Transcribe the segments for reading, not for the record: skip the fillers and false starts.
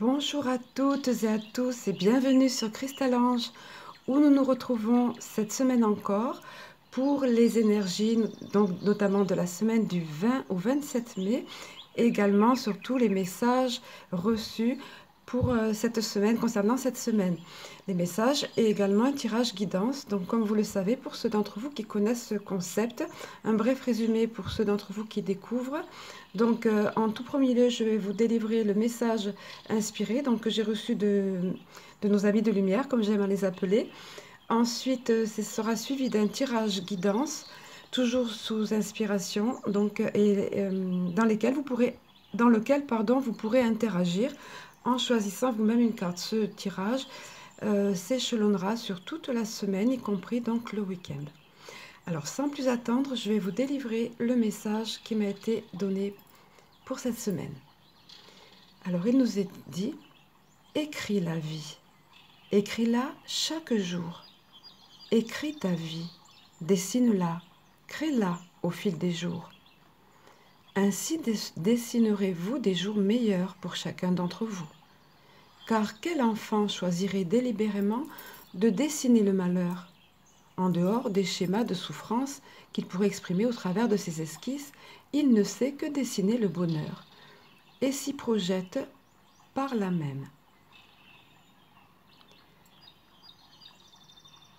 Bonjour à toutes et à tous et bienvenue sur Cristal-Ange où nous nous retrouvons cette semaine encore pour les énergies, donc notamment de la semaine du 20 au 27 mai, et également surtout les messages reçus pour cette semaine, concernant cette semaine. Les messages et également un tirage guidance. Donc comme vous le savez, pour ceux d'entre vous qui connaissent ce concept, un bref résumé pour ceux d'entre vous qui découvrent. Donc en tout premier lieu, je vais vous délivrer le message inspiré, donc que j'ai reçu de nos amis de lumière, comme j'aime à les appeler. Ensuite, ce sera suivi d'un tirage guidance, toujours sous inspiration, donc, dans lequel, pardon, vous pourrez interagir en choisissant vous-même une carte. Ce tirage s'échelonnera sur toute la semaine, y compris donc le week-end. Alors, sans plus attendre, je vais vous délivrer le message qui m'a été donné pour cette semaine. Alors, il nous est dit, écris la vie, écris-la chaque jour. Écris ta vie, dessine-la, crée-la au fil des jours. Ainsi dessinerez-vous des jours meilleurs pour chacun d'entre vous. Car quel enfant choisirait délibérément de dessiner le malheur, en dehors des schémas de souffrance qu'il pourrait exprimer au travers de ses esquisses, il ne sait que dessiner le bonheur, et s'y projette par là même.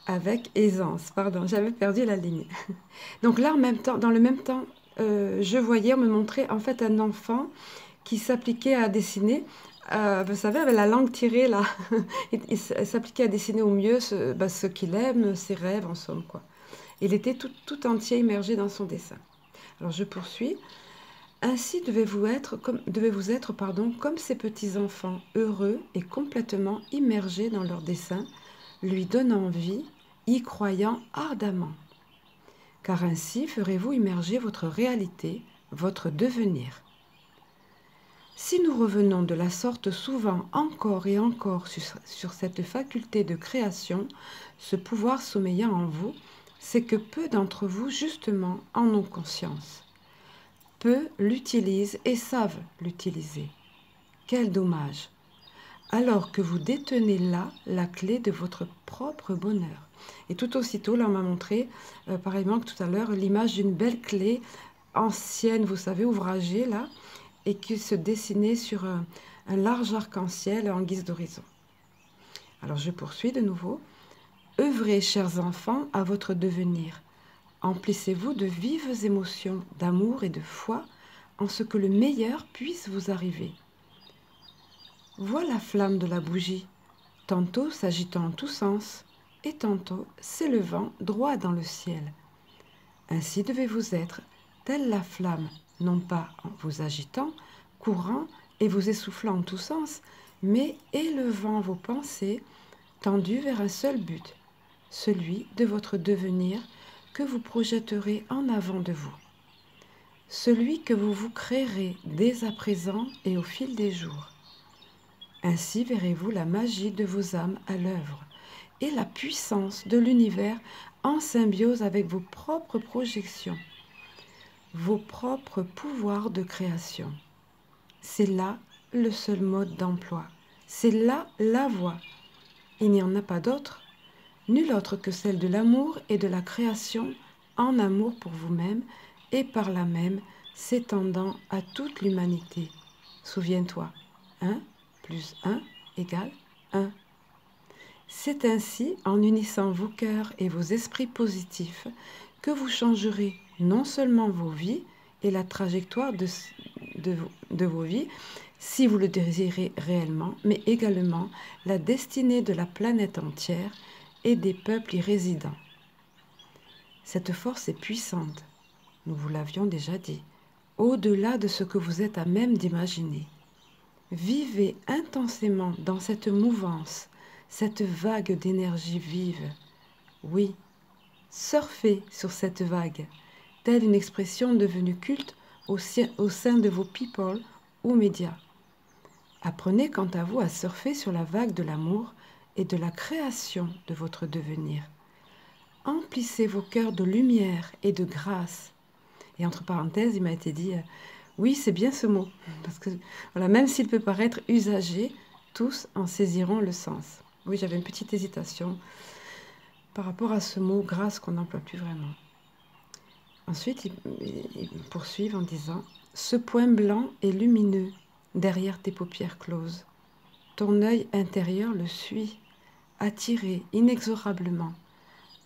Avec aisance, pardon, j'avais perdu la ligne. Donc là, en même temps, dans le même temps, je voyais, on me montrait en fait un enfant qui s'appliquait à dessiner, vous savez, avec la langue tirée là, il s'appliquait à dessiner au mieux ce qu'il aime, ses rêves en somme, quoi. Il était tout entier immergé dans son dessin. Alors je poursuis. Ainsi devez-vous être, comme ces petits enfants heureux et complètement immergés dans leur dessin, lui donnant vie, y croyant ardemment. Car ainsi ferez-vous immerger votre réalité, votre devenir. Si nous revenons de la sorte souvent encore et encore sur cette faculté de création, ce pouvoir sommeillant en vous, c'est que peu d'entre vous justement en ont conscience. Peu l'utilisent et savent l'utiliser. Quel dommage! Alors que vous détenez là la clé de votre propre bonheur. Et tout aussitôt, là on m'a montré, pareillement que tout à l'heure, l'image d'une belle clé ancienne, vous savez, ouvragée là, et qui se dessinait sur un large arc-en-ciel en guise d'horizon. Alors je poursuis de nouveau. Œuvrez, chers enfants, à votre devenir. Emplissez-vous de vives émotions, d'amour et de foi en ce que le meilleur puisse vous arriver. Vois la flamme de la bougie, tantôt s'agitant en tous sens, et tantôt s'élevant droit dans le ciel. Ainsi devez-vous être, telle la flamme, non pas en vous agitant, courant et vous essoufflant en tous sens, mais élevant vos pensées, tendues vers un seul but, celui de votre devenir que vous projetterez en avant de vous, celui que vous vous créerez dès à présent et au fil des jours. Ainsi verrez-vous la magie de vos âmes à l'œuvre et la puissance de l'univers en symbiose avec vos propres projections, vos propres pouvoirs de création. C'est là le seul mode d'emploi. C'est là la voie. Il n'y en a pas d'autre, nulle autre que celle de l'amour et de la création en amour pour vous-même et par là même s'étendant à toute l'humanité. Souviens-toi, 1 plus 1 égale 1. C'est ainsi, en unissant vos cœurs et vos esprits positifs, que vous changerez non seulement vos vies et la trajectoire de vos vies, si vous le désirez réellement, mais également la destinée de la planète entière et des peuples y résidant. Cette force est puissante, nous vous l'avions déjà dit, au-delà de ce que vous êtes à même d'imaginer. Vivez intensément dans cette mouvance, cette vague d'énergie vive. Oui, surfez sur cette vague, telle une expression devenue culte au sein de vos people ou médias. Apprenez quant à vous à surfer sur la vague de l'amour et de la création de votre devenir. Emplissez vos cœurs de lumière et de grâce. Et entre parenthèses, il m'a été dit, oui, c'est bien ce mot, parce que voilà, même s'il peut paraître usagé, tous en saisiront le sens. Oui, j'avais une petite hésitation par rapport à ce mot grâce qu'on n'emploie plus vraiment. Ensuite, ils poursuivent en disant « Ce point blanc est lumineux derrière tes paupières closes. Ton œil intérieur le suit, attiré inexorablement.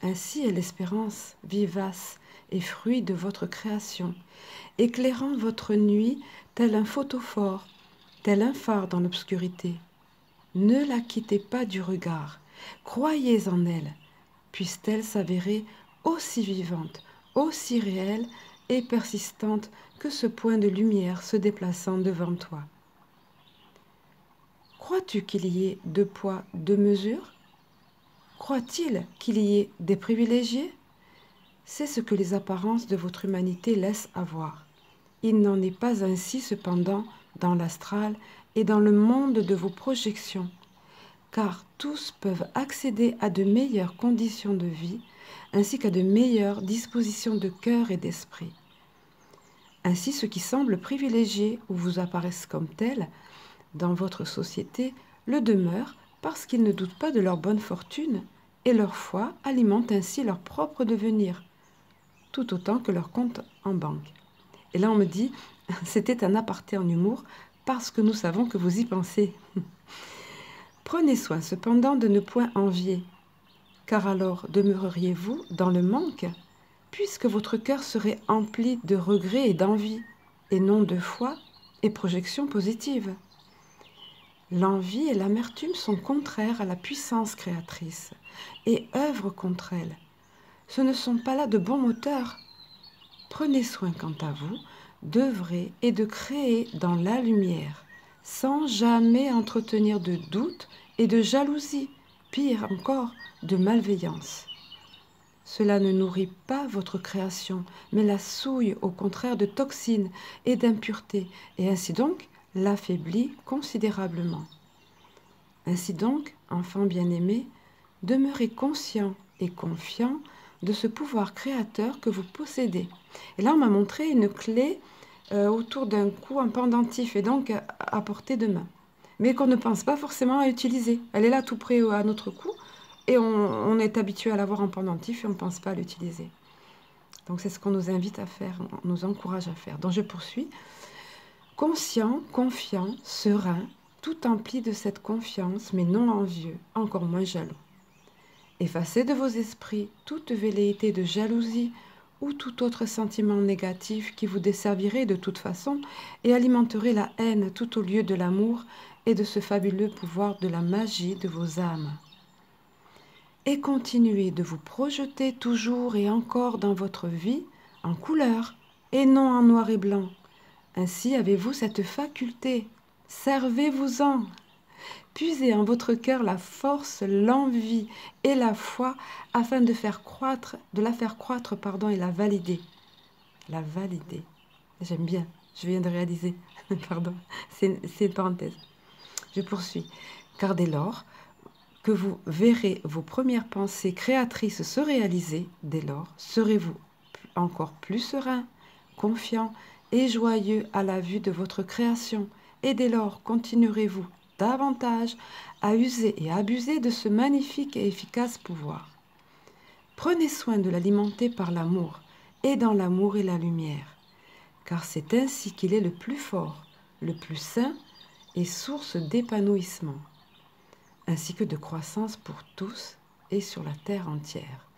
Ainsi est l'espérance vivace et fruit de votre création, éclairant votre nuit tel un photophore, tel un phare dans l'obscurité. Ne la quittez pas du regard, croyez en elle, puisse-t-elle s'avérer aussi vivante, aussi réelle et persistante que ce point de lumière se déplaçant devant toi. Crois-tu qu'il y ait deux poids, deux mesures? Croit-il qu'il y ait des privilégiés? C'est ce que les apparences de votre humanité laissent avoir. Il n'en est pas ainsi cependant dans l'astral et dans le monde de vos projections, car tous peuvent accéder à de meilleures conditions de vie, ainsi qu'à de meilleures dispositions de cœur et d'esprit. Ainsi, ceux qui semblent privilégiés ou vous apparaissent comme tels dans votre société le demeurent parce qu'ils ne doutent pas de leur bonne fortune, et leur foi alimente ainsi leur propre devenir, tout autant que leur compte en banque. Et là, on me dit, c'était un aparté en humour, parce que nous savons que vous y pensez. Prenez soin cependant de ne point envier, car alors demeureriez-vous dans le manque, puisque votre cœur serait empli de regrets et d'envie, et non de foi et projections positives. L'envie et l'amertume sont contraires à la puissance créatrice et œuvrent contre elle. Ce ne sont pas là de bons moteurs. Prenez soin, quant à vous, d'œuvrer et de créer dans la lumière, sans jamais entretenir de doute et de jalousie, pire encore, de malveillance. Cela ne nourrit pas votre création, mais la souille au contraire de toxines et d'impuretés, et ainsi donc l'affaiblit considérablement. Ainsi donc, enfants bien-aimés, demeurez conscients et confiants de ce pouvoir créateur que vous possédez. Et là, on m'a montré une clé autour d'un cou, un pendentif, et donc à portée de main, mais qu'on ne pense pas forcément à utiliser. Elle est là tout près à notre cou, et on est habitué à l'avoir en pendentif et on ne pense pas à l'utiliser. Donc c'est ce qu'on nous invite à faire, on nous encourage à faire. Donc je poursuis. Conscient, confiant, serein, tout empli de cette confiance, mais non envieux, encore moins jaloux. Effacez de vos esprits toute velléité de jalousie ou tout autre sentiment négatif qui vous desservirait de toute façon et alimenterait la haine tout au lieu de l'amour et de ce fabuleux pouvoir de la magie de vos âmes. Et continuez de vous projeter toujours et encore dans votre vie en couleur et non en noir et blanc. Ainsi avez-vous cette faculté. Servez-vous-en. Puisez en votre cœur la force, l'envie et la foi afin de la faire croître et la valider. La valider. J'aime bien, je viens de réaliser. Pardon, c'est une parenthèse. Je poursuis. Car dès lors que vous verrez vos premières pensées créatrices se réaliser, dès lors serez-vous encore plus serein, confiant et joyeux à la vue de votre création, et dès lors continuerez-vous davantage à user et abuser de ce magnifique et efficace pouvoir. Prenez soin de l'alimenter par l'amour, et dans l'amour et la lumière, car c'est ainsi qu'il est le plus fort, le plus sain et source d'épanouissement, ainsi que de croissance pour tous et sur la terre entière,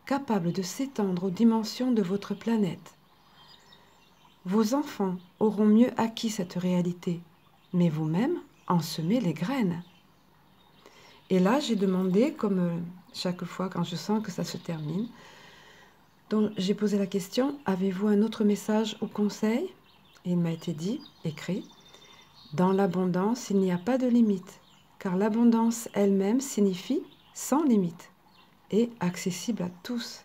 capable de s'étendre aux dimensions de votre planète. Vos enfants auront mieux acquis cette réalité, mais vous-même en semez les graines. Et là, j'ai demandé, comme chaque fois quand je sens que ça se termine, donc j'ai posé la question, avez-vous un autre message ou conseil? Et il m'a été dit, écrit, dans l'abondance, il n'y a pas de limite, car l'abondance elle-même signifie sans limite et accessible à tous,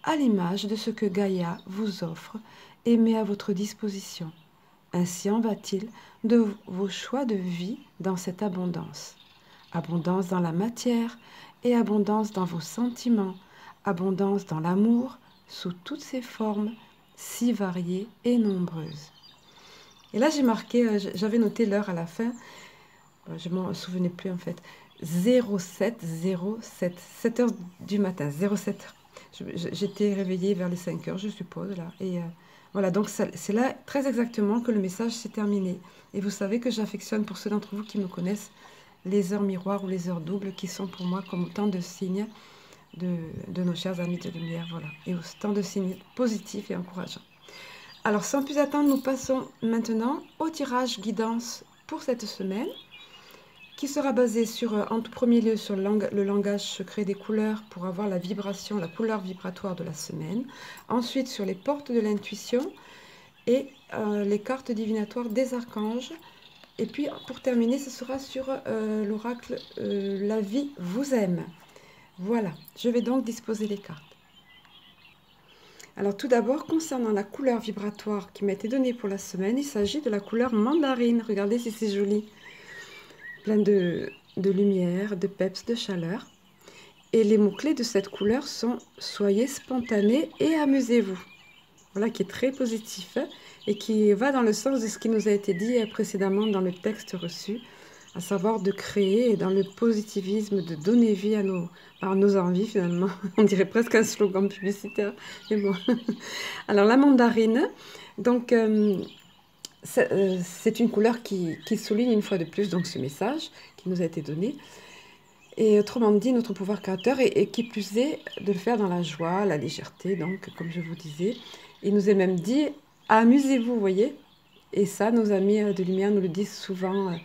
à l'image de ce que Gaïa vous offre et met à votre disposition. Ainsi en va-t-il de vos choix de vie dans cette abondance. Abondance dans la matière et abondance dans vos sentiments, abondance dans l'amour sous toutes ses formes si variées et nombreuses. Et là j'ai marqué, j'avais noté l'heure à la fin, je m'en souvenais plus en fait. 07 07 7 heures du matin, 07 heures. J'étais réveillée vers les 5 heures, je suppose, là. Et voilà, donc c'est là très exactement que le message s'est terminé. Et vous savez que j'affectionne, pour ceux d'entre vous qui me connaissent, les heures miroirs ou les heures doubles, qui sont pour moi comme autant de signes de nos chers amis de lumière, voilà. Et autant de signes positifs et encourageants. Alors, sans plus attendre, nous passons maintenant au tirage guidance pour cette semaine, qui sera basé sur, en tout premier lieu, sur le langage secret des couleurs pour avoir la vibration, la couleur vibratoire de la semaine. Ensuite, sur les portes de l'intuition et les cartes divinatoires des archanges. Et puis, pour terminer, ce sera sur l'oracle La vie vous aime. Voilà, je vais donc disposer les cartes. Alors tout d'abord, concernant la couleur vibratoire qui m'a été donnée pour la semaine, il s'agit de la couleur mandarine. Regardez si c'est joli. Plein de lumière, de peps, de chaleur. Et les mots-clés de cette couleur sont « Soyez spontané et amusez-vous ». Voilà, qui est très positif et qui va dans le sens de ce qui nous a été dit précédemment dans le texte reçu, à savoir de créer et dans le positivisme, de donner vie à nos envies finalement. On dirait presque un slogan publicitaire, mais bon. Alors la mandarine, donc c'est une couleur qui souligne une fois de plus donc ce message qui nous a été donné. Et autrement dit, notre pouvoir créateur, et qui plus est, de le faire dans la joie, la légèreté, donc comme je vous disais. Il nous est même dit, amusez-vous, vous voyez. Et ça, nos amis de lumière nous le disent souvent,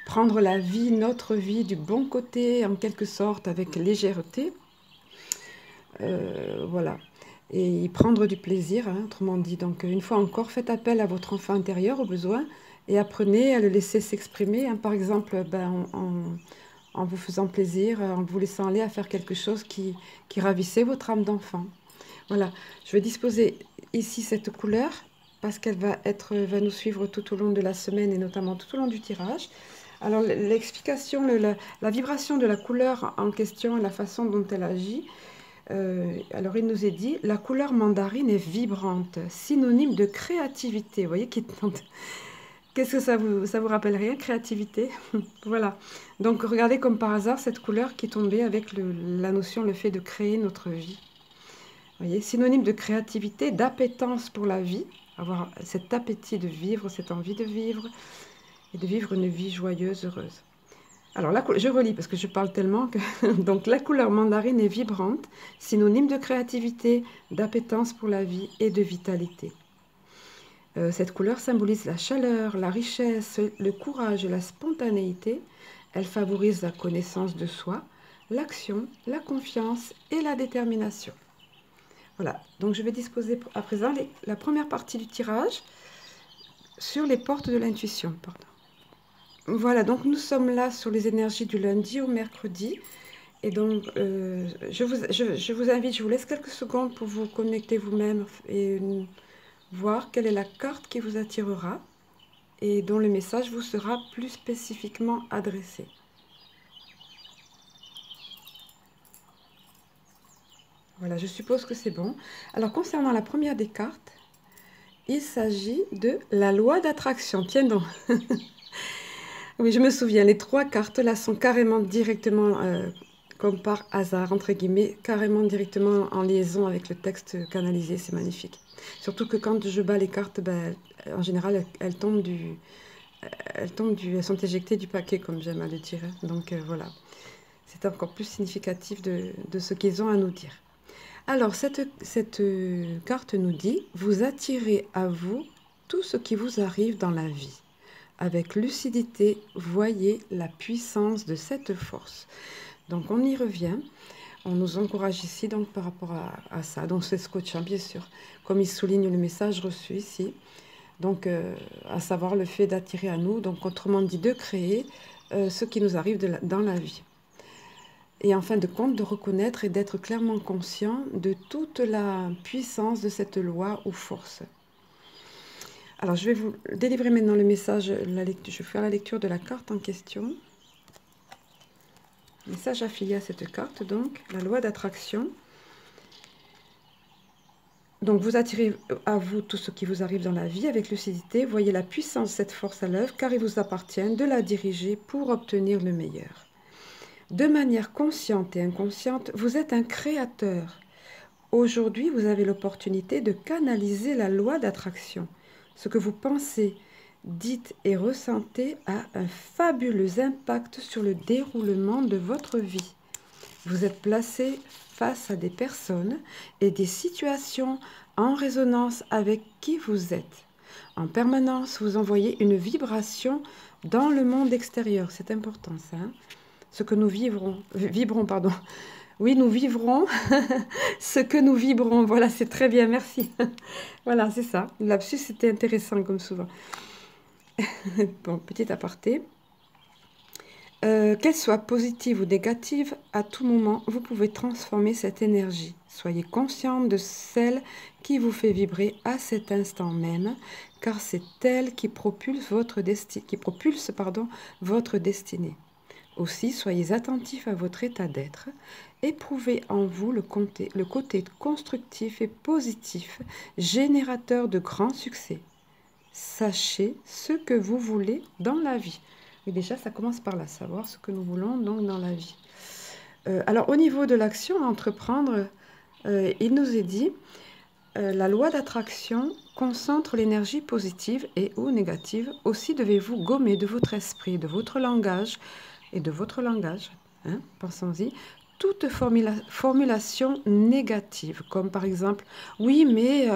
prendre la vie, notre vie, du bon côté, en quelque sorte, avec légèreté. Voilà. Et y prendre du plaisir, hein, autrement dit. Donc, une fois encore, faites appel à votre enfant intérieur au besoin et apprenez à le laisser s'exprimer. Hein, par exemple, en vous faisant plaisir, en vous laissant aller à faire quelque chose qui ravissait votre âme d'enfant. Voilà. Je vais disposer ici cette couleur parce qu'elle va nous suivre tout au long de la semaine et notamment tout au long du tirage. Alors, l'explication, la vibration de la couleur en question et la façon dont elle agit. Alors, il nous est dit, la couleur mandarine est vibrante, synonyme de créativité. Vous voyez, qu'est-ce que ça vous rappelle rien, créativité? Voilà. Donc, regardez comme par hasard cette couleur qui est tombée avec la notion, le fait de créer notre vie. Vous voyez, synonyme de créativité, d'appétence pour la vie, avoir cet appétit de vivre, cette envie de vivre, et de vivre une vie joyeuse, heureuse. Alors, je relis parce que je parle tellement que... Donc, la couleur mandarine est vibrante, synonyme de créativité, d'appétence pour la vie et de vitalité. Cette couleur symbolise la chaleur, la richesse, le courage et la spontanéité. Elle favorise la connaissance de soi, l'action, la confiance et la détermination. Voilà, donc je vais disposer à présent la première partie du tirage sur les portes de l'intuition. Voilà, donc nous sommes là sur les énergies du lundi au mercredi. Et donc, je vous invite, je vous laisse quelques secondes pour vous connecter vous-même et voir quelle est la carte qui vous attirera et dont le message vous sera plus spécifiquement adressé. Voilà, je suppose que c'est bon. Alors, concernant la première des cartes, il s'agit de la loi d'attraction. Tiens donc. Oui, je me souviens, les trois cartes là sont carrément directement, comme par hasard, entre guillemets, carrément directement en liaison avec le texte canalisé. C'est magnifique. Surtout que quand je bats les cartes, en général, elles sont éjectées du paquet, comme j'aime à le dire. Donc voilà, c'est encore plus significatif de ce qu'ils ont à nous dire. Alors, cette carte nous dit, vous attirez à vous tout ce qui vous arrive dans la vie. Avec lucidité, voyez la puissance de cette force. Donc, on y revient. On nous encourage ici donc par rapport à ça. Donc, c'est scotchant, bien sûr. Comme il souligne le message reçu ici. Donc, à savoir le fait d'attirer à nous. Donc, autrement dit, de créer ce qui nous arrive dans la vie. Et en fin de compte, de reconnaître et d'être clairement conscient de toute la puissance de cette loi ou force. Alors, je vais vous délivrer maintenant le message, je vais faire la lecture de la carte en question. Message affilié à cette carte, donc, la loi d'attraction. Donc vous attirez à vous tout ce qui vous arrive dans la vie avec lucidité. Voyez la puissance de cette force à l'œuvre, car il vous appartient de la diriger pour obtenir le meilleur. De manière consciente et inconsciente, vous êtes un créateur. Aujourd'hui, vous avez l'opportunité de canaliser la loi d'attraction. Ce que vous pensez, dites et ressentez a un fabuleux impact sur le déroulement de votre vie. Vous êtes placé face à des personnes et des situations en résonance avec qui vous êtes. En permanence, vous envoyez une vibration dans le monde extérieur. C'est important ça. Hein? Ce que nous vibrons, pardon. Oui, nous vivrons ce que nous vibrons. Voilà, c'est très bien, merci. Voilà, c'est ça. Le lapsus, c'était intéressant comme souvent. Bon, petit aparté. Qu'elle soit positive ou négative, à tout moment, vous pouvez transformer cette énergie. Soyez consciente de celle qui vous fait vibrer à cet instant même, car c'est elle qui propulse votre destinée. Aussi, soyez attentif à votre état d'être. Éprouvez en vous le côté constructif et positif, générateur de grands succès. Sachez ce que vous voulez dans la vie. Et déjà, ça commence par là, savoir ce que nous voulons donc dans la vie. Alors, au niveau de l'action à entreprendre, il nous est dit, la loi d'attraction concentre l'énergie positive et ou négative. Aussi devez-vous gommer de votre esprit, de votre langage et de votre langage, hein, pensons-y, toute formulation négative, comme par exemple, oui, mais,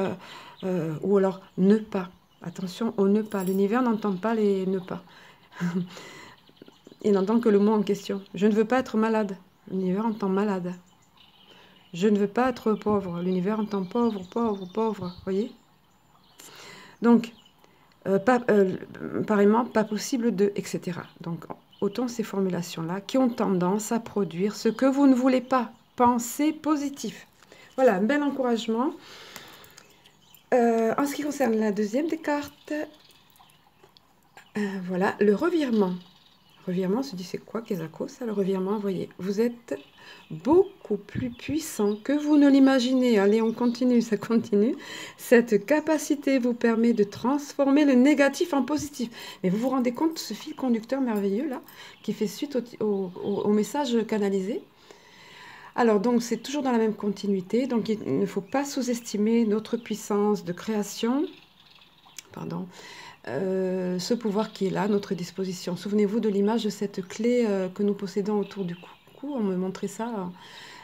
ou alors ne pas. Attention au ne pas. L'univers n'entend pas les ne pas. Il n'entend que le mot en question. Je ne veux pas être malade. L'univers entend malade. Je ne veux pas être pauvre. L'univers entend pauvre, pauvre, pauvre. Voyez? Donc, pareillement, pas possible de, etc. Donc, autant ces formulations-là qui ont tendance à produire ce que vous ne voulez pas. Pensez positif. Voilà, un bel encouragement. En ce qui concerne la deuxième des cartes, voilà, le revirement. Revirement, on se dit c'est quoi Kezako, ça le revirement, voyez, vous êtes beaucoup plus puissant que vous ne l'imaginez. Allez, on continue, ça continue. Cette capacité vous permet de transformer le négatif en positif. Mais vous vous rendez compte de ce fil conducteur merveilleux là, qui fait suite au message canalisé. Alors donc c'est toujours dans la même continuité, donc il ne faut pas sous-estimer notre puissance de création, pardon, ce pouvoir qui est là à notre disposition. Souvenez-vous de l'image de cette clé que nous possédons autour du cou, on me montrait ça,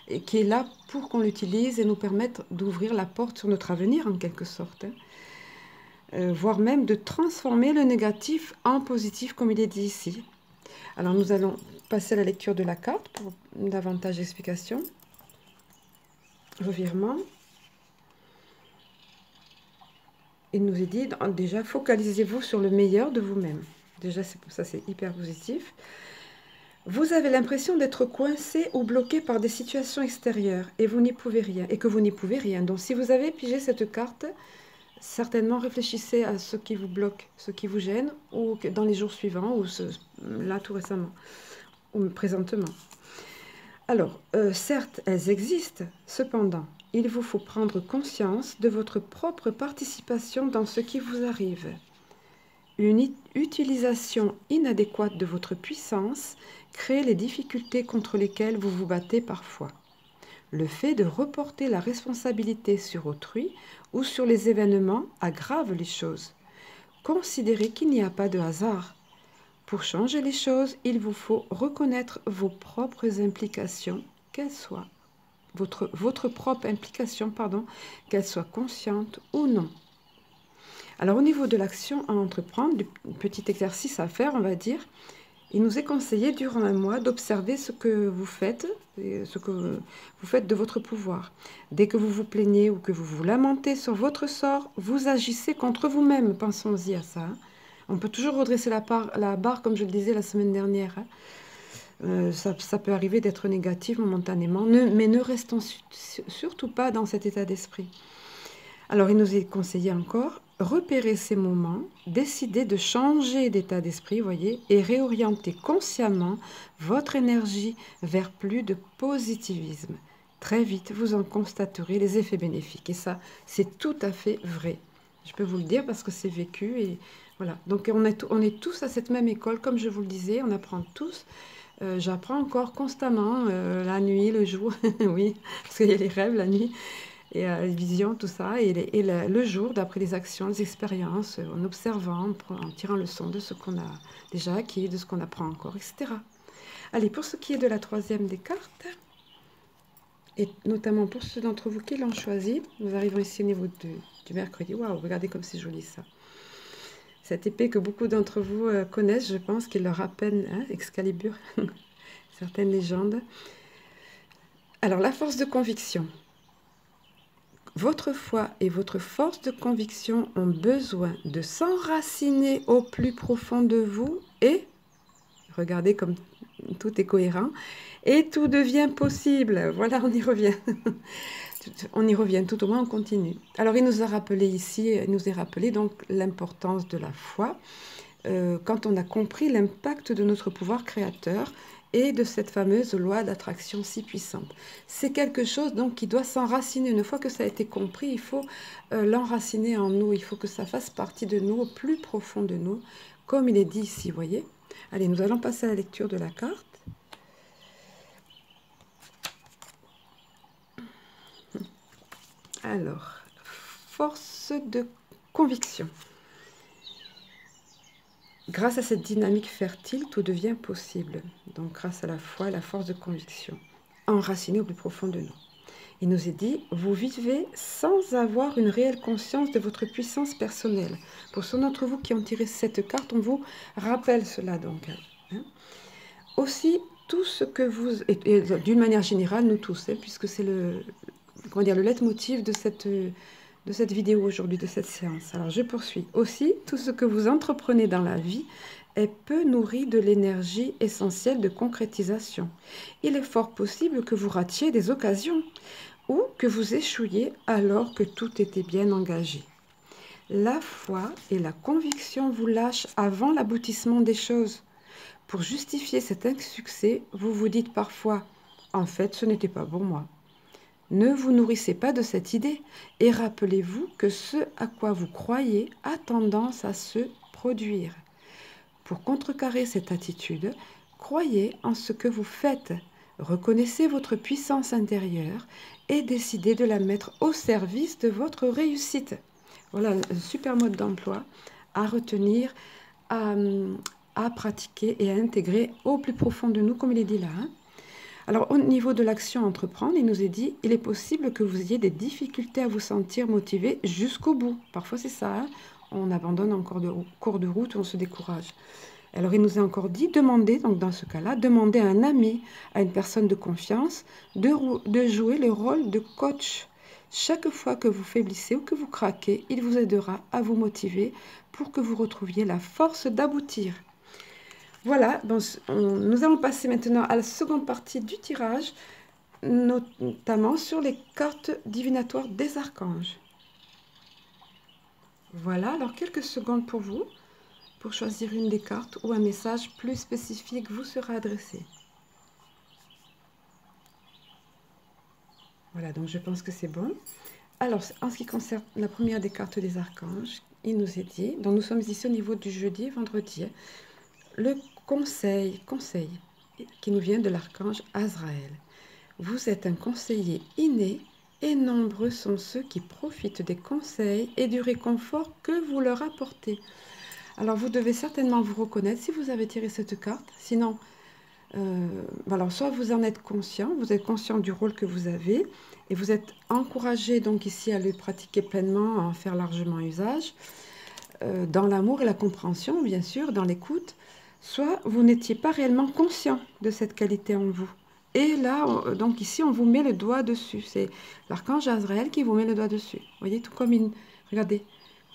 et qui est là pour qu'on l'utilise et nous permettre d'ouvrir la porte sur notre avenir en quelque sorte, hein. Voire même de transformer le négatif en positif comme il est dit ici. Alors nous allons passer à la lecture de la carte pour davantage d'explications. Revirement. Il nous est dit, déjà, focalisez-vous sur le meilleur de vous-même. Déjà, c'est pour ça, c'est hyper positif. Vous avez l'impression d'être coincé ou bloqué par des situations extérieures et vous n'y pouvez rien, et que vous n'y pouvez rien. Donc, si vous avez pigé cette carte, certainement réfléchissez à ce qui vous bloque, ce qui vous gêne, ou dans les jours suivants, ou là tout récemment, ou présentement. Alors, certes, elles existent, cependant, il vous faut prendre conscience de votre propre participation dans ce qui vous arrive. Une utilisation inadéquate de votre puissance crée les difficultés contre lesquelles vous vous battez parfois. Le fait de reporter la responsabilité sur autrui ou sur les événements aggrave les choses. Considérez qu'il n'y a pas de hasard. Pour changer les choses, il vous faut reconnaître vos propres implications, qu'elles soient votre propre implication, pardon, qu'elle soit consciente ou non. Alors au niveau de l'action à entreprendre, du petit exercice à faire, on va dire, il nous est conseillé durant un mois d'observer ce que vous faites, de votre pouvoir. Dès que vous vous plaignez ou que vous vous lamentez sur votre sort, vous agissez contre vous-même, pensons-y à ça. On peut toujours redresser la barre, comme je le disais la semaine dernière, hein. Ça peut arriver d'être négatif momentanément, mais ne restons surtout pas dans cet état d'esprit. Alors, il nous est conseillé encore, repérer ces moments, décider de changer d'état d'esprit, voyez, et réorienter consciemment votre énergie vers plus de positivisme. très vite, vous en constaterez les effets bénéfiques. Et ça, c'est tout à fait vrai. Je peux vous le dire parce que c'est vécu. Et voilà. Donc, on est tous à cette même école, comme je vous le disais, on apprend tous. J'apprends encore constamment, la nuit, le jour, oui, parce qu'il y a les rêves la nuit, et les visions, tout ça, le jour, d'après les actions, les expériences, en observant, en tirant leçon de ce qu'on a déjà acquis, de ce qu'on apprend encore, etc. Allez, pour ce qui est de la troisième des cartes, et notamment pour ceux d'entre vous qui l'ont choisi, nous arrivons ici au niveau du mercredi. Waouh, regardez comme c'est joli ça. Cette épée que beaucoup d'entre vous connaissent, je pense, qui leur rappelle hein, Excalibur, certaines légendes. Alors, la force de conviction. Votre foi et votre force de conviction ont besoin de s'enraciner au plus profond de vous et, regardez comme tout est cohérent, et tout devient possible. Voilà, on y revient. On y revient, tout au moins on continue. Alors il nous a rappelé ici, il nous est rappelé donc l'importance de la foi, quand on a compris l'impact de notre pouvoir créateur et de cette fameuse loi d'attraction si puissante. C'est quelque chose donc qui doit s'enraciner. Une fois que ça a été compris, il faut l'enraciner en nous, il faut que ça fasse partie de nous, au plus profond de nous, comme il est dit ici, vous voyez. Allez, nous allons passer à la lecture de la carte. Alors, force de conviction. Grâce à cette dynamique fertile, tout devient possible. Donc, grâce à la foi et la force de conviction, enracinée au plus profond de nous. Il nous est dit, vous vivez sans avoir une réelle conscience de votre puissance personnelle. Pour ceux d'entre vous qui ont tiré cette carte, on vous rappelle cela donc. Hein. Aussi, tout ce que vous... Et d'une manière générale, nous tous, hein, puisque c'est le leitmotiv de cette vidéo aujourd'hui, de cette séance. Alors, je poursuis. Aussi, tout ce que vous entreprenez dans la vie est peu nourri de l'énergie essentielle de concrétisation. Il est fort possible que vous ratiez des occasions ou que vous échouiez alors que tout était bien engagé. La foi et la conviction vous lâchent avant l'aboutissement des choses. Pour justifier cet insuccès, vous vous dites parfois « En fait, ce n'était pas pour moi ». Ne vous nourrissez pas de cette idée et rappelez-vous que ce à quoi vous croyez a tendance à se produire. Pour contrecarrer cette attitude, croyez en ce que vous faites, reconnaissez votre puissance intérieure et décidez de la mettre au service de votre réussite. Voilà un super mode d'emploi à retenir, à pratiquer et à intégrer au plus profond de nous, comme il est dit là. Hein. Alors, au niveau de l'action à entreprendre, il nous est dit, il est possible que vous ayez des difficultés à vous sentir motivé jusqu'au bout. Parfois, c'est ça, hein, on abandonne en cours de route ou on se décourage. Alors, il nous a encore dit, demandez, donc dans ce cas-là, demandez à un ami, à une personne de confiance, de jouer le rôle de coach. Chaque fois que vous faiblissez ou que vous craquez, il vous aidera à vous motiver pour que vous retrouviez la force d'aboutir. Voilà, bon, nous allons passer maintenant à la seconde partie du tirage, notamment sur les cartes divinatoires des archanges. Voilà, alors quelques secondes pour vous, pour choisir une des cartes où un message plus spécifique vous sera adressé. Voilà, donc je pense que c'est bon. Alors, en ce qui concerne la première des cartes des archanges, il nous est dit, donc nous sommes ici au niveau du jeudi et vendredi, le conseil qui nous vient de l'archange Azraël. Vous êtes un conseiller inné et nombreux sont ceux qui profitent des conseils et du réconfort que vous leur apportez. Alors vous devez certainement vous reconnaître si vous avez tiré cette carte. Sinon, alors soit vous en êtes conscient, vous êtes conscient du rôle que vous avez et vous êtes encouragé donc ici à le pratiquer pleinement, à en faire largement usage, dans l'amour et la compréhension bien sûr, dans l'écoute. Soit vous n'étiez pas réellement conscient de cette qualité en vous. Et là, donc ici, on vous met le doigt dessus. C'est l'archange Azraël qui vous met le doigt dessus. Vous voyez, tout comme regardez,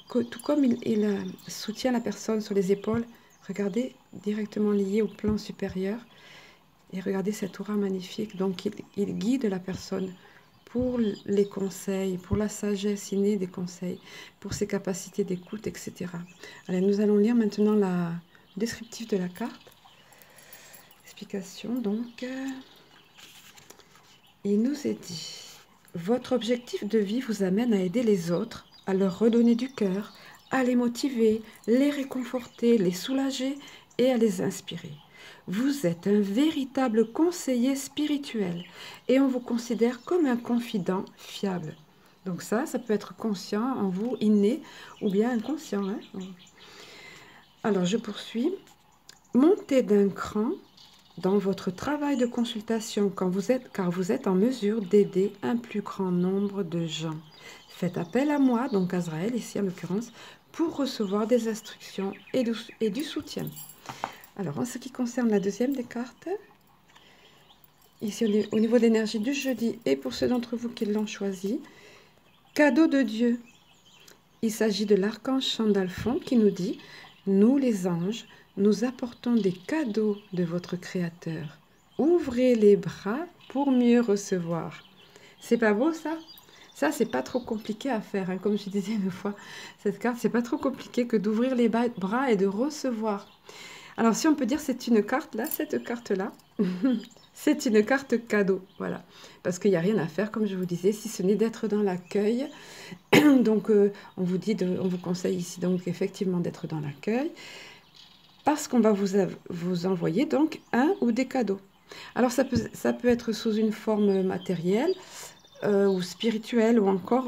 tout comme il soutient la personne sur les épaules, regardez, directement lié au plan supérieur. Et regardez cette aura magnifique. Donc, il guide la personne pour les conseils, pour la sagesse innée des conseils, pour ses capacités d'écoute, etc. Allez, nous allons lire maintenant la descriptif de la carte. Explication, donc. Il nous est dit, votre objectif de vie vous amène à aider les autres, à leur redonner du cœur, à les motiver, les réconforter, les soulager et à les inspirer. Vous êtes un véritable conseiller spirituel et on vous considère comme un confident fiable. Donc ça peut être conscient en vous, inné, ou bien inconscient, hein. Alors je poursuis. Montez d'un cran dans votre travail de consultation car vous êtes en mesure d'aider un plus grand nombre de gens. Faites appel à moi, donc Azraël ici en l'occurrence, pour recevoir des instructions et du soutien. Alors en ce qui concerne la deuxième des cartes, ici au niveau de l'énergie du jeudi et pour ceux d'entre vous qui l'ont choisi, cadeau de Dieu. Il s'agit de l'archange Sandalphon qui nous dit « Nous les anges, nous apportons des cadeaux de votre Créateur. Ouvrez les bras pour mieux recevoir. » C'est pas beau ça? Ça, c'est pas trop compliqué à faire, hein. Comme je disais une fois, cette carte, c'est pas trop compliqué que d'ouvrir les bras et de recevoir. Alors, si on peut dire c'est une carte là, cette carte-là, c'est une carte cadeau, voilà. Parce qu'il n'y a rien à faire, comme je vous disais, si ce n'est d'être dans l'accueil. Donc, on vous conseille ici donc effectivement d'être dans l'accueil, parce qu'on va vous envoyer donc un ou des cadeaux. Alors, ça peut être sous une forme matérielle ou spirituelle, ou encore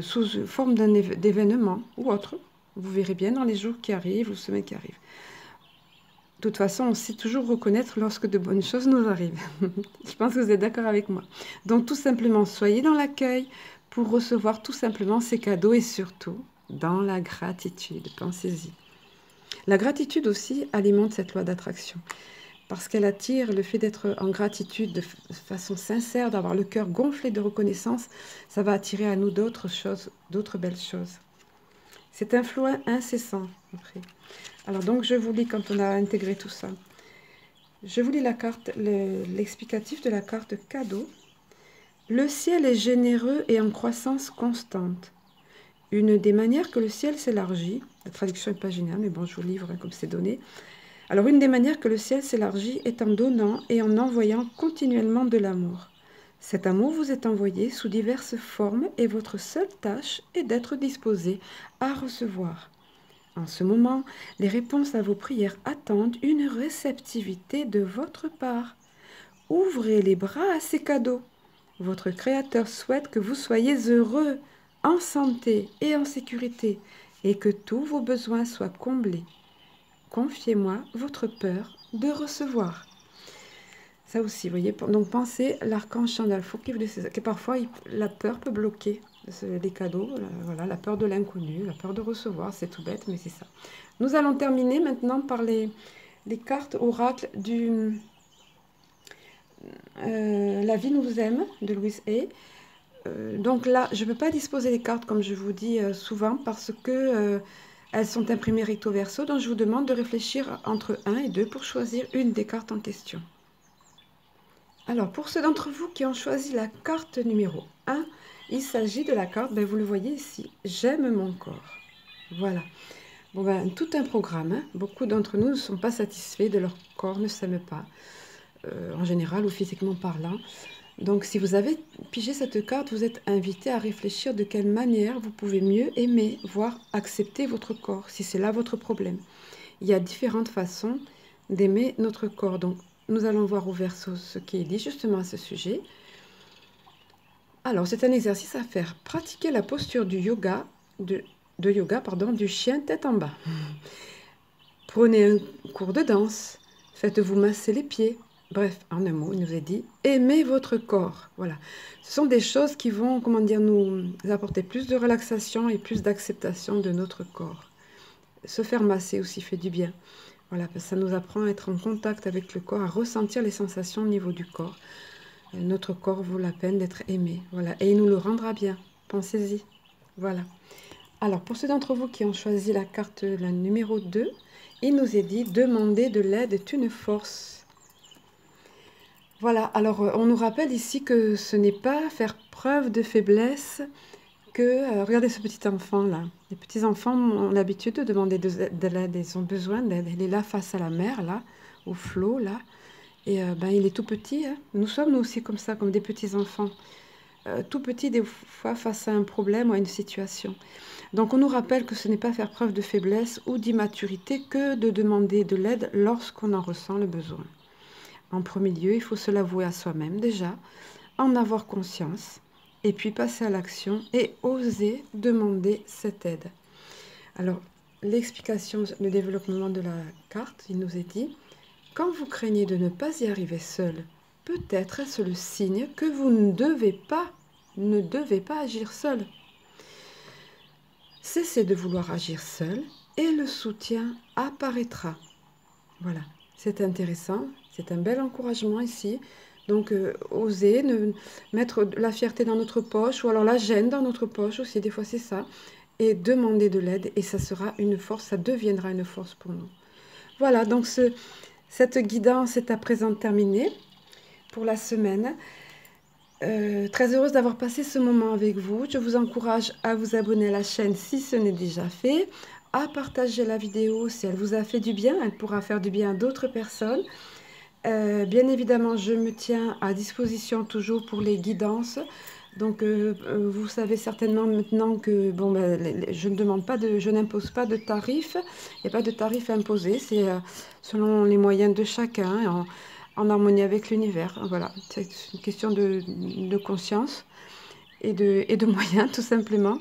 sous forme d'événement ou autre. Vous verrez bien dans les jours qui arrivent ou semaines qui arrivent. De toute façon, on sait toujours reconnaître lorsque de bonnes choses nous arrivent. Je pense que vous êtes d'accord avec moi. Donc, tout simplement, soyez dans l'accueil pour recevoir tout simplement ces cadeaux et surtout dans la gratitude. Pensez-y. La gratitude aussi alimente cette loi d'attraction parce qu'elle attire le fait d'être en gratitude de façon sincère, d'avoir le cœur gonflé de reconnaissance. Ça va attirer à nous d'autres choses, d'autres belles choses. C'est un flot incessant après. Alors donc je vous lis quand on a intégré tout ça. Je vous lis la carte, l'explicatif de la carte cadeau. Le ciel est généreux et en croissance constante. Une des manières que le ciel s'élargit, la traduction n'est pas géniale, mais bon, je vous livre comme c'est donné. Alors, une des manières que le ciel s'élargit est en donnant et en envoyant continuellement de l'amour. Cet amour vous est envoyé sous diverses formes et votre seule tâche est d'être disposé à recevoir. En ce moment, les réponses à vos prières attendent une réceptivité de votre part. Ouvrez les bras à ces cadeaux. Votre Créateur souhaite que vous soyez heureux, en santé et en sécurité, et que tous vos besoins soient comblés. Confiez-moi votre peur de recevoir. Ça aussi, vous voyez, donc pensez l'archange Sandalphon que parfois la peur peut bloquer les cadeaux, voilà, la peur de l'inconnu, la peur de recevoir, c'est tout bête, mais c'est ça. Nous allons terminer maintenant par les cartes oracles du La vie nous aime de Louise Hay. Donc là, je ne peux pas disposer les cartes comme je vous dis souvent parce que elles sont imprimées recto verso, donc je vous demande de réfléchir entre 1 et 2 pour choisir une des cartes en question. Alors, pour ceux d'entre vous qui ont choisi la carte numéro 1, il s'agit de la carte, vous le voyez ici, j'aime mon corps. Voilà. Bon, tout un programme, hein. Beaucoup d'entre nous ne sont pas satisfaits de leur corps, ne s'aiment pas, en général ou physiquement parlant. Donc, si vous avez pigé cette carte, vous êtes invité à réfléchir de quelle manière vous pouvez mieux aimer, voire accepter votre corps, si c'est là votre problème. Il y a différentes façons d'aimer notre corps. Donc, nous allons voir au verso ce qui est dit justement à ce sujet. Alors, c'est un exercice à faire. Pratiquez la posture du yoga, du chien tête en bas. Prenez un cours de danse. Faites-vous masser les pieds. Bref, en un mot, il nous est dit, aimez votre corps. Voilà. Ce sont des choses qui vont, nous apporter plus de relaxation et plus d'acceptation de notre corps. Se faire masser aussi fait du bien. Voilà, parce que ça nous apprend à être en contact avec le corps, à ressentir les sensations au niveau du corps. Notre corps vaut la peine d'être aimé. Voilà, et il nous le rendra bien. Pensez-y. Voilà. Alors, pour ceux d'entre vous qui ont choisi la carte la numéro 2, il nous est dit, demander de l'aide est une force. Voilà, alors on nous rappelle ici que ce n'est pas faire preuve de faiblesse que... regardez ce petit enfant-là. Les petits-enfants ont l'habitude de demander de l'aide, ils ont besoin d'aide. Il est là face à la mer, là, au flot, là. Et ben, il est tout petit, hein. Nous sommes nous aussi comme ça, comme des petits enfants. Tout petits des fois face à un problème ou à une situation. Donc on nous rappelle que ce n'est pas faire preuve de faiblesse ou d'immaturité que de demander de l'aide lorsqu'on en ressent le besoin. En premier lieu, il faut se l'avouer à soi-même déjà, en avoir conscience, et puis passer à l'action et oser demander cette aide. Alors, l'explication, le développement de la carte, il nous est dit, quand vous craignez de ne pas y arriver seul, peut-être est-ce le signe que vous ne devez pas agir seul. Cessez de vouloir agir seul et le soutien apparaîtra. Voilà, c'est intéressant, c'est un bel encouragement ici. Donc, oser mettre la fierté dans notre poche ou alors la gêne dans notre poche aussi, des fois c'est ça, et demander de l'aide et ça sera une force, ça deviendra une force pour nous. Voilà, donc cette guidance est à présent terminée pour la semaine. Très heureuse d'avoir passé ce moment avec vous. Je vous encourage à vous abonner à la chaîne si ce n'est déjà fait, à partager la vidéo si elle vous a fait du bien, elle pourra faire du bien à d'autres personnes. Bien évidemment, je me tiens à disposition toujours pour les guidances. Donc, vous savez certainement maintenant que bon, ben, je ne demande pas je n'impose pas de tarif. Il n'y a pas de tarif imposé. C'est selon les moyens de chacun, en harmonie avec l'univers. Voilà, c'est une question de conscience et de moyens, tout simplement.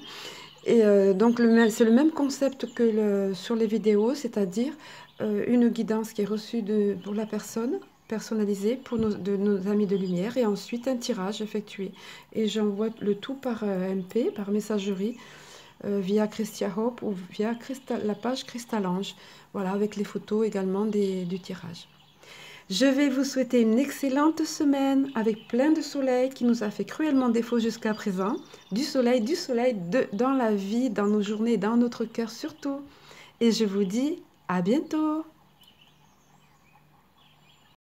Et donc, c'est le même concept que sur les vidéos, c'est-à-dire une guidance qui est reçue pour la personne, personnalisée pour nos amis de lumière, et ensuite un tirage effectué. Et j'envoie le tout par MP, par messagerie, via Christia Hope ou via la page Crystalange. Voilà, avec les photos également du tirage. Je vais vous souhaiter une excellente semaine avec plein de soleil qui nous a fait cruellement défaut jusqu'à présent. Du soleil dans la vie, dans nos journées, dans notre cœur surtout. Et je vous dis à bientôt.